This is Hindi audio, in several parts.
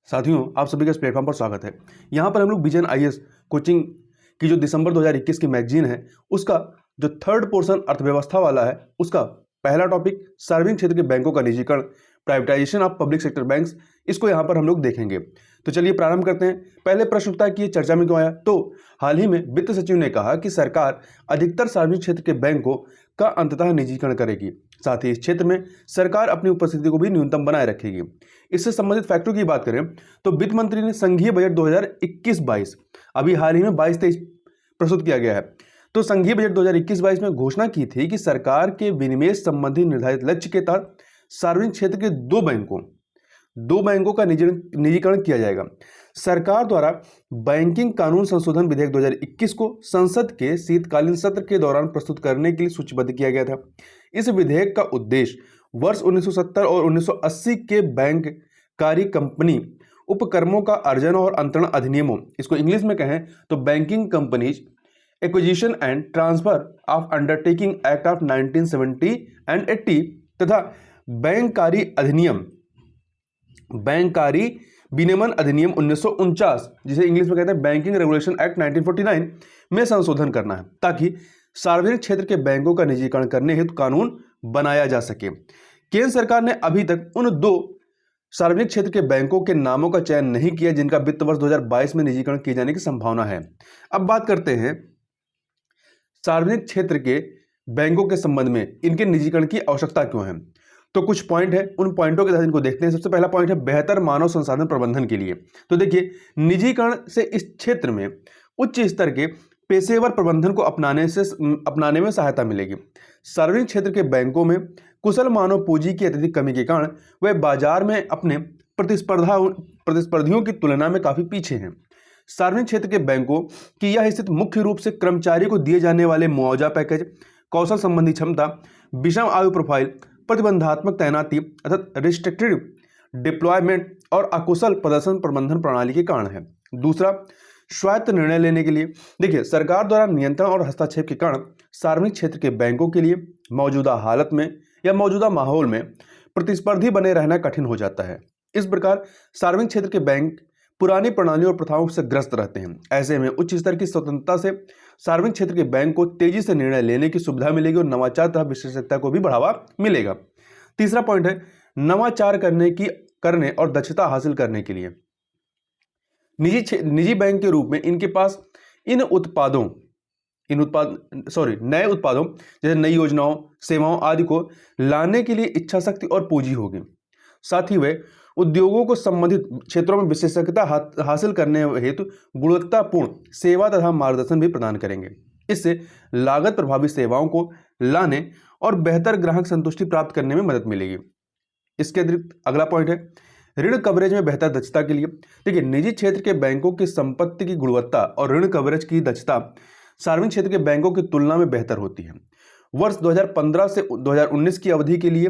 साथियों, आप सभी का इस प्लेटफॉर्म पर स्वागत है। यहाँ पर हम लोग विजन आईएएस कोचिंग की जो दिसंबर 2021 की मैगजीन है, उसका जो थर्ड पोर्शन अर्थव्यवस्था वाला है, उसका पहला टॉपिक सार्वजनिक क्षेत्र के बैंकों का निजीकरण, privatisation of public sector banks, इसको यहाँ पर हम लोग देखेंगे। तो चलिए प्रारंभ करते हैं। पहले प्रश्न उठता है कि ये चर्चा में क्यों आया। तो हाल ही में वित्त सचिव ने कहा कि सरकार अधिकतर सार्वजनिक क्षेत्र के बैंकों का अंततः निजीकरण करेगी। साथ ही इस क्षेत्र में सरकार अपनी उपस्थिति को भी न्यूनतम बनाए रखेगी। इससे संबंधित फैक्टरों की बात करें तो वित्त मंत्री ने संघीय बजट 2021-22 अभी हाल ही में 22-23 प्रस्तुत किया गया है। तो संघीय बजट 2021-22 में घोषणा की थी कि सरकार के विनिवेश संबंधी निर्धारित लक्ष्य के तहत सार्वजनिक क्षेत्र के दो बैंकों का निजीकरण किया जाएगा। सरकार द्वारा बैंकिंग कानून संशोधन विधेयक 2021 को संसद के शीतकालीन सत्र के दौरान प्रस्तुत करने के लिए सूचीबद्ध किया गया था। इस विधेयक का उद्देश्य वर्ष 1970 और 1980 के बैंककारी कंपनी उपक्रमों का अर्जन और अंतरण अधिनियमों, इसको इंग्लिश में कहें तो banking companies acquisition and transfer of undertaking act of 1970 and 80 तथा बैंककारी विनियमन अधिनियम 1949, जिसे इंग्लिश में कहते हैं बैंकिंग रेगुलेशन एक्ट 1949 में संशोधन करना है, ताकि सार्वजनिक क्षेत्र के बैंकों का निजीकरण करने हेतु कानून बनाया जा सके। केंद्र सरकार ने अभी तक उन दो सार्वजनिक क्षेत्र के बैंकों के नामों का चयन नहीं किया जिनका वित्त वर्ष 2022 में निजीकरण किए जाने की संभावना है। अब बात करते हैं सार्वजनिक क्षेत्र के बैंकों के संबंध में इनके निजीकरण की आवश्यकता क्यों है। तो कुछ पॉइंट है, उन पॉइंटों के तहत इनको देखते हैं। सबसे पहला पॉइंट है बेहतर मानव संसाधन प्रबंधन के लिए। तो देखिए, निजीकरण से इस क्षेत्र में उच्च स्तर के पेशेवर प्रबंधन को अपनाने में सहायता मिलेगी। सार्वजनिक क्षेत्र के बैंकों में कुशल मानव पूंजी की अत्यधिक कमी के कारण वे बाजार में अपने प्रतिस्पर्धियों की तुलना में काफी पीछे हैं। सार्वजनिक क्षेत्र के बैंकों की यह स्थिति मुख्य रूप से कर्मचारी को दिए जाने वाले मुआवजा पैकेज, कौशल संबंधी क्षमता, विषम आयु प्रोफाइल, प्रतिबंधात्मक तैनाती अर्थात रिस्ट्रिक्टेड डिप्लॉयमेंट और अकुशल प्रदर्शन प्रबंधन प्रणाली के कारण है। दूसरा, स्वायत्त निर्णय लेने के लिए। देखिए, सरकार द्वारा नियंत्रण और हस्तक्षेप के कारण सार्वजनिक क्षेत्र के बैंकों के लिए मौजूदा हालत में या मौजूदा माहौल में प्रतिस्पर्धी बने रहना कठिन हो जाता है। इस प्रकार सार्वजनिक क्षेत्र के बैंक पुरानी प्रणालियों और प्रथाओं से ग्रस्त रहते हैं। ऐसे में उच्च स्तर की स्वतंत्रता से सार्वजनिक क्षेत्र के बैंक को तेजी से निर्णय लेने की सुविधा मिलेगी और नवाचार तथा विशेषज्ञता को भी बढ़ावा मिलेगा। तीसरा पॉइंट है नवाचार करने और दक्षता हासिल करने के लिए निजी बैंक के रूप में इनके पास नए उत्पादों जैसे नई योजनाओं, सेवाओं आदि को लाने के लिए इच्छा शक्ति और पूंजी होगी। साथ ही वे उद्योगों को संबंधित क्षेत्रों में विशेषज्ञता हासिल करने हेतु गुणवत्तापूर्ण सेवा तथा मार्गदर्शन भी प्रदान करेंगे। इससे लागत प्रभावी सेवाओं को लाने और बेहतर ग्राहक संतुष्टि प्राप्त करने में मदद मिलेगी। इसके अतिरिक्त अगला पॉइंट है ऋण कवरेज में बेहतर दक्षता के लिए। देखिए, निजी क्षेत्र के बैंकों की संपत्ति की गुणवत्ता और ऋण कवरेज की दक्षता सार्वजनिक क्षेत्र के बैंकों की तुलना में बेहतर होती है। वर्ष 2015 से 2019 की अवधि के लिए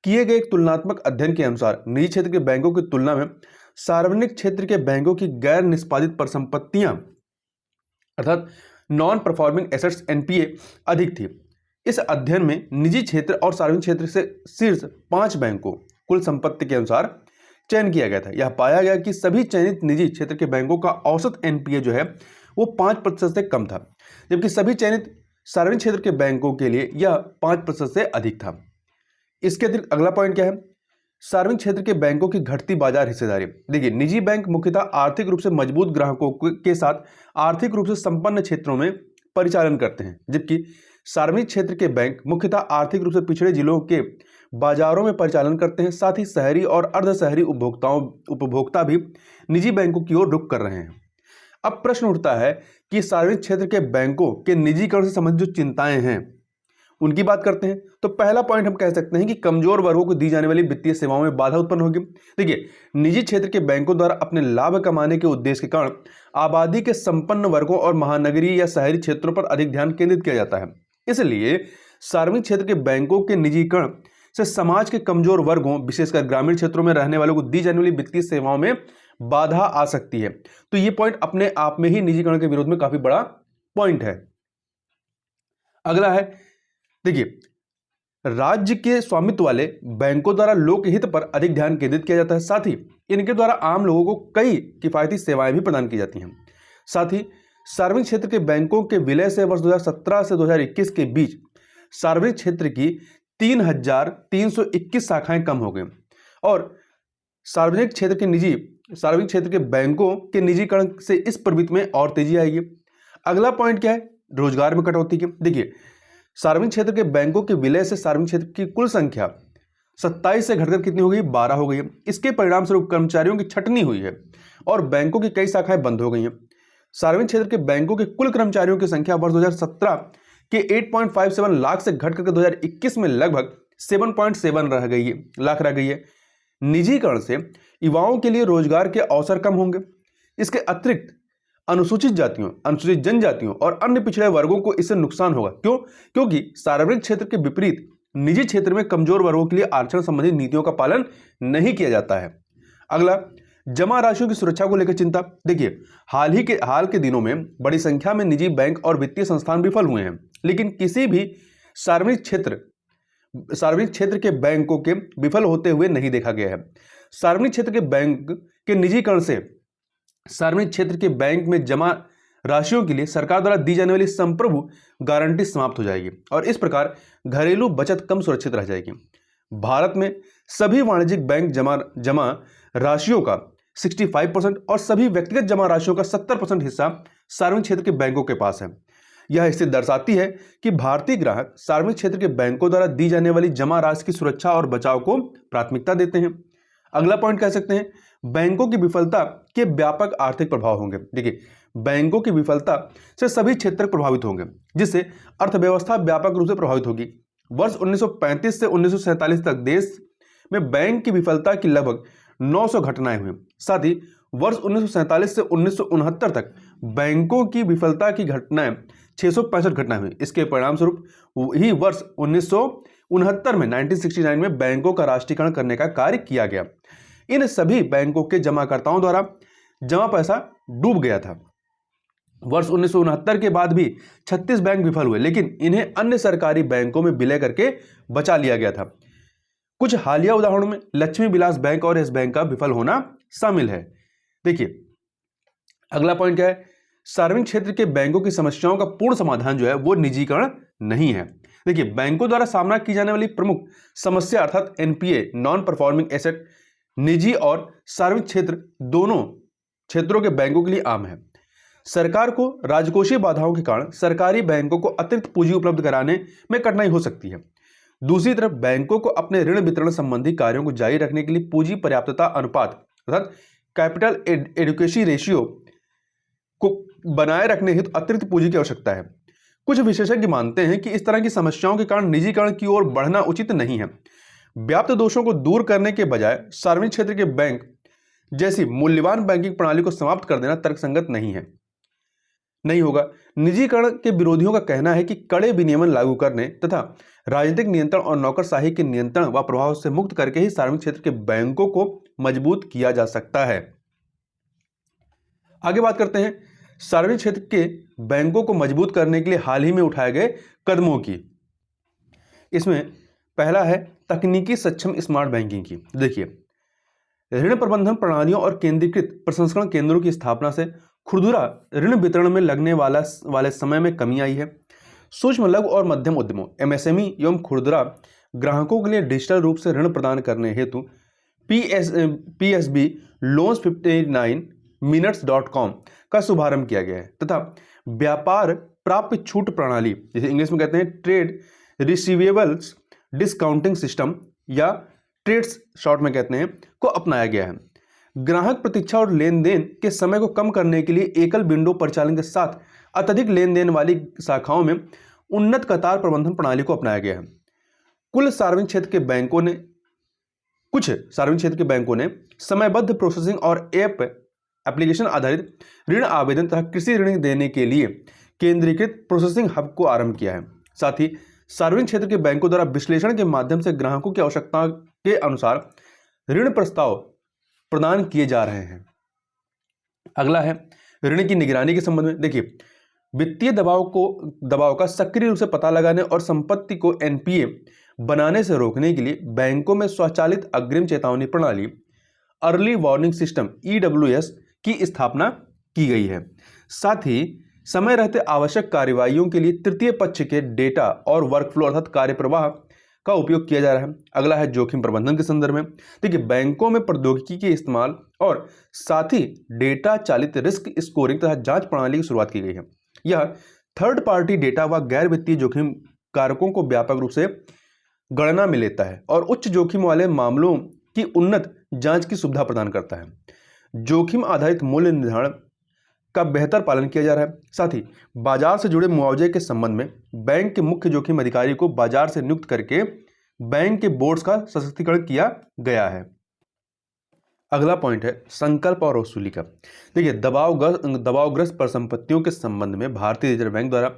किए गए एक तुलनात्मक अध्ययन के अनुसार निजी क्षेत्र के बैंकों की तुलना में सार्वजनिक क्षेत्र के बैंकों की गैर निष्पादित परिसंपत्तियां अर्थात नॉन परफॉर्मिंग एसेट्स एनपीए अधिक थी। इस अध्ययन में निजी क्षेत्र और सार्वजनिक क्षेत्र से शीर्ष 5 बैंकों कुल संपत्ति के अनुसार चयन किया गया था। यह पाया गया कि सभी चयनित निजी क्षेत्र के बैंकों का औसत एनपीए जो है वो 5% से कम था, जबकि सभी चयनित सार्वजनिक क्षेत्र के बैंकों के लिए यह 5% से अधिक था। इसके अतिरिक्त अगला पॉइंट क्या है, सार्वजनिक क्षेत्र के बैंकों की घटती बाजार हिस्सेदारी। देखिए, निजी बैंक मुख्यतः आर्थिक रूप से मजबूत ग्राहकों के साथ आर्थिक रूप से संपन्न क्षेत्रों में परिचालन करते हैं, जबकि सार्वजनिक क्षेत्र के बैंक मुख्यतः आर्थिक रूप से पिछड़े जिलों के बाजारों में परिचालन करते हैं। साथ ही शहरी और अर्ध शहरी उपभोक्ता भी निजी बैंकों की ओर रुख कर रहे हैं। अब प्रश्न उठता है कि सार्वजनिक क्षेत्र के बैंकों के निजीकरण से संबंधित जो चिंताएं हैं उनकी बात करते हैं। तो पहला पॉइंट हम कह सकते हैं कि कमजोर वर्गों को दी जाने वाली वित्तीय सेवाओं में बाधा उत्पन्न होगी। देखिए, निजी क्षेत्र के बैंकों द्वारा अपने लाभ कमाने के उद्देश्य के कारण आबादी के संपन्न वर्गों और महानगरीय या शहरी क्षेत्रों पर अधिक ध्यान केंद्रित किया जाता है। इसलिए सार्वजनिक क्षेत्र के बैंकों के निजीकरण से समाज के कमजोर वर्गों, विशेषकर ग्रामीण क्षेत्रों में रहने वालों को दी जाने वाली वित्तीय सेवाओं में बाधा आ सकती है। तो यह पॉइंट अपने आप में ही निजीकरण के विरोध में काफी बड़ा पॉइंट है। अगला है, देखिए, राज्य के स्वामित्व वाले बैंकों द्वारा लोकहित पर अधिक ध्यान केंद्रित किया जाता है। साथ ही इनके द्वारा आम लोगों को कई किफायती सेवाएं भी प्रदान की जाती हैं। साथ ही सार्वजनिक क्षेत्र के बैंकों के विलय से वर्ष 2017 से 2021 के बीच सार्वजनिक क्षेत्र की 3,321 शाखाएं कम हो गई और सार्वजनिक क्षेत्र के बैंकों के निजीकरण से इस प्रवृत्ति में और तेजी आएगी। अगला पॉइंट क्या है? रोजगार में कटौती की। देखिए, सार्वजनिक क्षेत्र के बैंकों के विलय से सार्वजनिक क्षेत्र की कुल संख्या 27 से घटकर कितनी हो गई? 12 हो गई है। इसके परिणाम स्वरूप कर्मचारियों की छटनी हुई है और बैंकों की कई शाखाएं बंद हो गई हैं। सार्वजनिक क्षेत्र के बैंकों के कुल कर्मचारियों की संख्या वर्ष 2017 के 8.57 लाख से घट करके 2021 में लगभग 7.7 लाख रह गई है। निजीकरण से युवाओं के लिए रोजगार के अवसर कम होंगे। इसके अतिरिक्त अनुसूचित जातियों, अनुसूचित जनजातियों और अन्य पिछड़े वर्गों को इससे नुकसान होगा। क्यों? क्योंकि सार्वजनिक क्षेत्र के विपरीत निजी क्षेत्र में कमजोर वर्गों के लिए आरक्षण संबंधी नीतियों का पालन नहीं किया जाता है। अगला, जमा राशियों की सुरक्षा को लेकर चिंता। देखिए, हाल के दिनों में बड़ी संख्या में निजी बैंक और वित्तीय संस्थान विफल हुए हैं, लेकिन किसी भी सार्वजनिक क्षेत्र के बैंकों के विफल होते हुए नहीं देखा गया है। सार्वजनिक क्षेत्र के बैंक के निजीकरण से सार्वजनिक क्षेत्र के बैंक में जमा राशियों के लिए सरकार द्वारा दी जाने वाली संप्रभु गारंटी समाप्त हो जाएगी और इस प्रकार घरेलू बचत कम सुरक्षित रह जाएगी। भारत में सभी वाणिज्यिक बैंक जमा राशियों का 65% और सभी व्यक्तिगत जमा राशियों का 70% हिस्सा सार्वजनिक क्षेत्र के बैंकों के पास है। यह स्थिति दर्शाती है कि भारतीय ग्राहक सार्वजनिक क्षेत्र के बैंकों द्वारा दी जाने वाली जमा राशि की सुरक्षा और बचाव को प्राथमिकता देते हैं। अगला पॉइंट कह सकते हैं, बैंकों की विफलता के व्यापक आर्थिक प्रभाव होंगे। देखिए, बैंकों की विफलता से सभी क्षेत्र प्रभावित होंगे, जिससे अर्थव्यवस्था व्यापक रूप से प्रभावित होगी। वर्ष 1935 से 1947 तक देश में बैंक की विफलता की लगभग 900 घटनाएं हुई। साथ ही वर्ष 1947 से 1969 तक बैंकों की विफलता की घटनाएं 665 घटनाएं हुई। इसके परिणाम स्वरूप ही वर्ष 1969 में 1969 में बैंकों का राष्ट्रीयकरण करने का कार्य किया गया। इन सभी बैंकों के जमाकर्ताओं द्वारा जमा पैसा डूब गया था। वर्ष 1969 के बाद भी 36 बैंक विफल हुए, लेकिन इन्हें अन्य सरकारी बैंकों में विलय करके बचा लिया गया था। कुछ हालिया उदाहरणों में लक्ष्मी विलास बैंक और यस बैंक का विफल होना शामिल है। देखिए, अगला पॉइंट क्या है? सार्वजनिक क्षेत्र के बैंकों की समस्याओं का पूर्ण समाधान जो है वो निजीकरण नहीं है। देखिए, बैंकों द्वारा सामना की जाने वाली प्रमुख समस्या अर्थात एनपीए, नॉन परफॉर्मिंग एसेट, निजी और सार्वजनिक क्षेत्र दोनों क्षेत्रों के बैंकों के लिए आम है। सरकार को राजकोषीय बाधाओं के कारण सरकारी बैंकों को अतिरिक्त पूंजी उपलब्ध कराने में कठिनाई हो सकती है। दूसरी तरफ बैंकों को अपने ऋण वितरण संबंधी कार्यों को जारी रखने के लिए पूंजी पर्याप्तता अनुपात अर्थात कैपिटल एडिक्वेसी रेशियो को बनाए रखने हेतु अतिरिक्त पूंजी की आवश्यकता है। कुछ विशेषज्ञ मानते हैं कि इस तरह की समस्याओं के कारण निजीकरण की ओर बढ़ना उचित नहीं है। व्याप्त दोषों को दूर करने के बजाय सार्वजनिक क्षेत्र के बैंक जैसी मूल्यवान बैंकिंग प्रणाली को समाप्त कर देना तर्कसंगत नहीं होगा। निजीकरण के विरोधियों का कहना है कि कड़े विनियमन लागू करने तथा राजनीतिक नियंत्रण और नौकरशाही के नियंत्रण व प्रभाव से मुक्त करके ही सार्वजनिक क्षेत्र के बैंकों को मजबूत किया जा सकता है। आगे बात करते हैं सार्वजनिक क्षेत्र के बैंकों को मजबूत करने के लिए हाल ही में उठाए गए कदमों की। इसमें पहला है तकनीकी सक्षम स्मार्ट बैंकिंग की। देखिए, ऋण प्रबंधन प्रणालियों और केंद्रीकृत प्रसंस्करण केंद्रों की स्थापना से खुदरा ऋण वितरण में लगने वाले समय में कमी आई है। सूक्ष्म लघु और मध्यम उद्यमों एमएसएमई एवं खुदरा ग्राहकों के लिए डिजिटल रूप से ऋण प्रदान करने हेतु PSB loans59minutes.com का शुभारंभ किया गया है तथा व्यापार प्राप्य छूट प्रणाली, जिसे इंग्लिश में कहते हैं ट्रेड रिसीवेबल्स डिस्काउंटिंग सिस्टम या ट्रेड्स शॉर्ट में कहते हैं, को अपनाया गया है। ग्राहक प्रतीक्षा और लेन देन के समय को कम करने के लिए एकल विंडो परिचालन के साथ अत्यधिक लेन देन वाली शाखाओं में उन्नत कतार प्रबंधन प्रणाली को अपनाया गया है। कुछ सार्वजनिक क्षेत्र के बैंकों ने समयबद्ध प्रोसेसिंग और एप्लीकेशन आधारित ऋण आवेदन तथा कृषि ऋण देने के लिए केंद्रीकृत प्रोसेसिंग हब को आरंभ किया है। साथ ही सार्वजनिक क्षेत्र के बैंकों द्वारा विश्लेषण के माध्यम से ग्राहकों की आवश्यकता के अनुसार ऋण प्रस्ताव प्रदान किए जा रहे हैं। अगला है ऋण की निगरानी के संबंध में। देखिए, वित्तीय दबाव का सक्रिय रूप से पता लगाने और संपत्ति को एनपीए बनाने से रोकने के लिए बैंकों में स्वचालित अग्रिम चेतावनी प्रणाली अर्ली वार्निंग सिस्टम ईडब्ल्यूएस की स्थापना की गई है। साथ ही समय रहते आवश्यक कार्रवाइयों के लिए तृतीय पक्ष के डेटा और वर्कफ्लो अर्थात कार्यप्रवाह का उपयोग किया जा रहा है। अगला है जोखिम प्रबंधन के संदर्भ में। देखिए, बैंकों में प्रौद्योगिकी के इस्तेमाल और साथ ही डेटा चालित रिस्क स्कोरिंग तथा जांच प्रणाली की शुरुआत की गई है। यह थर्ड पार्टी डेटा व गैर वित्तीय जोखिम कारकों को व्यापक रूप से गणना में लेता है और उच्च जोखिम वाले मामलों की उन्नत जांच की सुविधा प्रदान करता है। जोखिम आधारित मूल्य निर्धारण का बेहतर पालन किया जा रहा है। साथ ही बाजार से जुड़े मुआवजे के संबंध में बैंक के मुख्य जोखिम अधिकारी को बाजार से नियुक्त करके बैंक के बोर्ड्स का सशक्तिकरण किया गया है। अगला पॉइंट है संकल्प और वसूली का। देखिए, दबावग्रस्त परिसंपत्तियों के संबंध में भारतीय रिजर्व बैंक द्वारा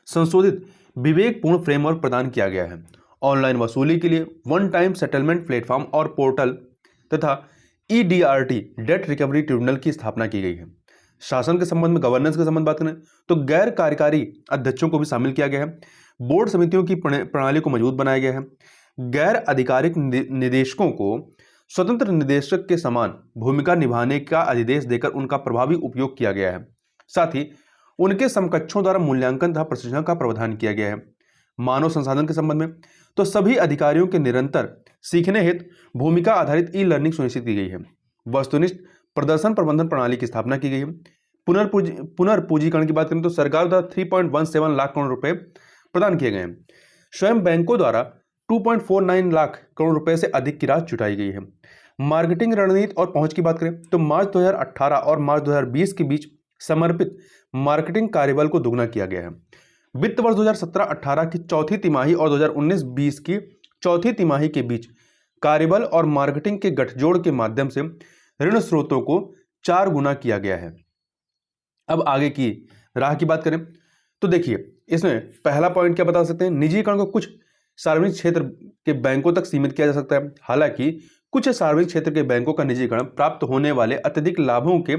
संशोधित विवेकपूर्ण फ्रेमवर्क प्रदान किया गया है। ऑनलाइन वसूली के लिए वन टाइम सेटलमेंट प्लेटफॉर्म और पोर्टल तथा ईडीआरटी डेट रिकवरी ट्रिब्यूनल की स्थापना की गई है। शासन के संबंध में गवर्नेंस के संबंध बात करें तो गैर कार्यकारी अध्यक्षों को भी शामिल किया गया है। बोर्ड समितियों की प्रणाली को मजबूत बनाया गया है। गैर आधिकारिक निदेशकों को स्वतंत्र निदेशक के समान भूमिका निभाने का अधिदेश देकर उनका प्रभावी उपयोग किया गया है। साथ ही उनके समकक्षों द्वारा मूल्यांकन तथा प्रशिक्षण का प्रावधान किया गया है। मानव संसाधन के संबंध में तो सभी अधिकारियों के निरंतर सीखने हेतु भूमिका आधारित ई लर्निंग सुनिश्चित की गई है। वस्तुनिष्ठ प्रदर्शन प्रबंधन प्रणाली की स्थापना की गई है। पुनर्पूंजीकरण की बात करें तो सरकार द्वारा 3.17 लाख करोड़ रुपए प्रदान किए गए हैं। स्वयं बैंकों द्वारा 2.49 लाख करोड़ रुपए से अधिक की राशि जुटाई गई है। मार्केटिंग रणनीति और पहुंच की बात करें तो मार्च 2018 और मार्च 2020 के बीच समर्पित मार्केटिंग कार्यबल को दोगुना किया गया है। वित्त वर्ष 2017-18 की चौथी तिमाही और 2019-20 की चौथी तिमाही के बीच कार्यबल और मार्केटिंग के गठजोड़ के माध्यम से ऋण स्रोतों को 4 गुना किया गया है। अब आगे की राह की बात करें तो देखिए, इसमें पहला पॉइंट क्या बता सकते हैं, निजीकरण को कुछ सार्वजनिक क्षेत्र के बैंकों तक सीमित किया जा सकता है। हालांकि कुछ सार्वजनिक क्षेत्र के बैंकों का निजीकरण प्राप्त होने वाले अत्यधिक लाभों के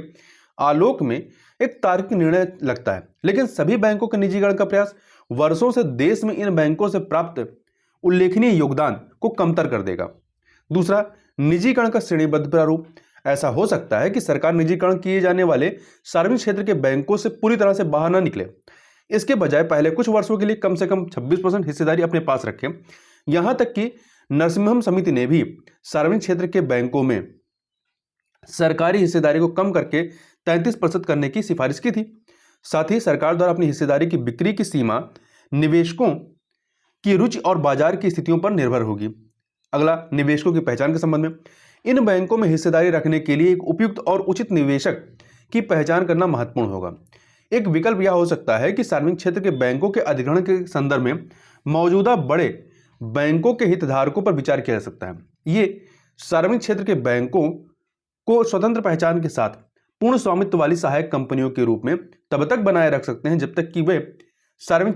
आलोक में एक तार्किक निर्णय लगता है, लेकिन सभी बैंकों के निजीकरण का प्रयास वर्षों से देश में इन बैंकों से प्राप्त उल्लेखनीय योगदान को कमतर कर देगा। दूसरा, निजीकरण का श्रेणीबद्ध प्रारूप। ऐसा हो सकता है कि सरकार निजीकरण किए जाने वाले सार्वजनिक क्षेत्र के बैंकों से पूरी तरह से बाहर न निकले, इसके बजाय पहले कुछ वर्षों के लिए कम से कम 26% हिस्सेदारी अपने पास रखे। यहां तक कि नरसिम्हम समिति ने भी सार्वजनिक क्षेत्र के बैंकों में सरकारी हिस्सेदारी को कम करके 33% करने की सिफारिश की थी। साथ ही सरकार द्वारा अपनी हिस्सेदारी की बिक्री की सीमा निवेशकों की रुचि और बाजार की स्थितियों पर निर्भर होगी। अगला, निवेशकों की पहचान के संबंध में इन बैंकों में हिस्सेदारी रखने के लिए एक उपयुक्त और उचित निवेशक की पहचान करना महत्वपूर्ण होगा। एक विकल्प यह हो सकता है कि सार्वजनिक क्षेत्र के बैंकों के अधिग्रहण के संदर्भ में मौजूदा बड़े बैंकों के हितधारकों पर विचार किया जा सकता है। ये सार्वजनिक क्षेत्र के बैंकों को स्वतंत्र पहचान के साथ पूर्ण स्वामित्व वाली सहायक कंपनियों के रूप में तब तक बनाए रख सकते हैं जब तक कि वे सार्वजनिक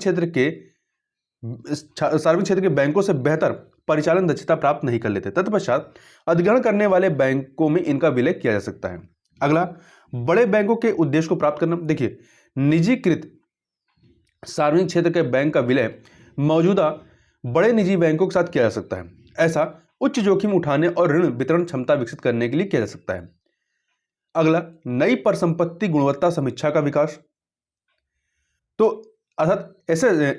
क्षेत्र के बैंकों से बेहतर परिचालन दक्षता प्राप्त नहीं कर लेते। तत्पश्चात अधिग्रहण करने वाले बैंकों में इनका विलय किया जा सकता है। अगला, बड़े बैंकों के उद्देश्य को प्राप्त करना। देखिए, निजीकृत सार्वजनिक क्षेत्र के बैंक का विलय मौजूदा बड़े निजी बैंकों के साथ किया जा सकता है। ऐसा उच्च जोखिम उठाने और ऋण वितरण क्षमता विकसित करने के लिए किया जा सकता है। अगला, नई परिसंपत्ति गुणवत्ता समीक्षा का विकास, तो अर्थात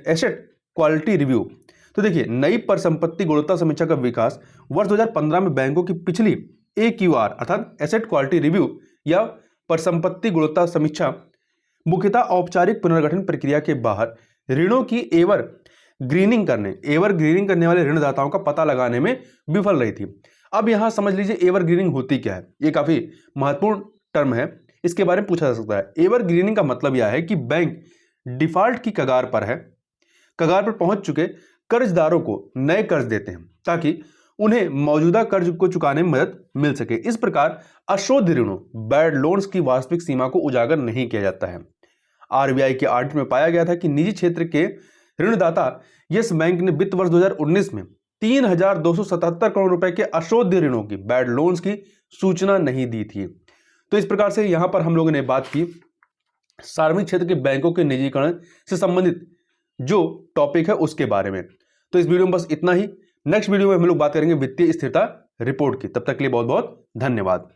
एसेट क्वालिटी रिव्यू। तो देखिए, नई परिसंपत्ति गुणवत्ता समीक्षा का विकास वर्ष 2015 में बैंकों की पिछली AQR अर्थात एसेट क्वालिटी रिव्यू या परिसंपत्ति गुणवत्ता समीक्षा मुख्यतः औपचारिक पुनर्गठन प्रक्रिया के बाहर ऋणों की एवर ग्रीनिंग करने वाले ऋणदाताओं का पता लगाने में विफल रही थी। अब यहां समझ लीजिए एवर ग्रीनिंग होती क्या है। ये काफी महत्वपूर्ण टर्म है, इसके बारे में पूछा जा सकता है। एवर ग्रीनिंग का मतलब यह है कि बैंक डिफॉल्ट की कगार पर पहुंच चुके कर्जदारों को नए कर्ज देते हैं ताकि उन्हें मौजूदा कर्ज को चुकाने में मदद मिल सके। इस प्रकार अशोध ऋणों बैड लोन्स की वास्तविक सीमा को उजागर नहीं किया जाता है। RBI के ऑडिट में पाया गया था कि निजी क्षेत्र के ऋणदाता यस बैंक ने वित्त वर्ष 2019 में 3,277 करोड़ रुपए के अशोध ऋणों की बैड लोन्स की सूचना नहीं दी थी। तो इस प्रकार से यहां पर हम लोगों ने बात की सार्वजनिक क्षेत्र के बैंकों के निजीकरण से संबंधित जो टॉपिक है उसके बारे में। तो इस वीडियो में बस इतना ही। नेक्स्ट वीडियो में हम लोग बात करेंगे वित्तीय स्थिरता रिपोर्ट की। तब तक के लिए बहुत बहुत धन्यवाद।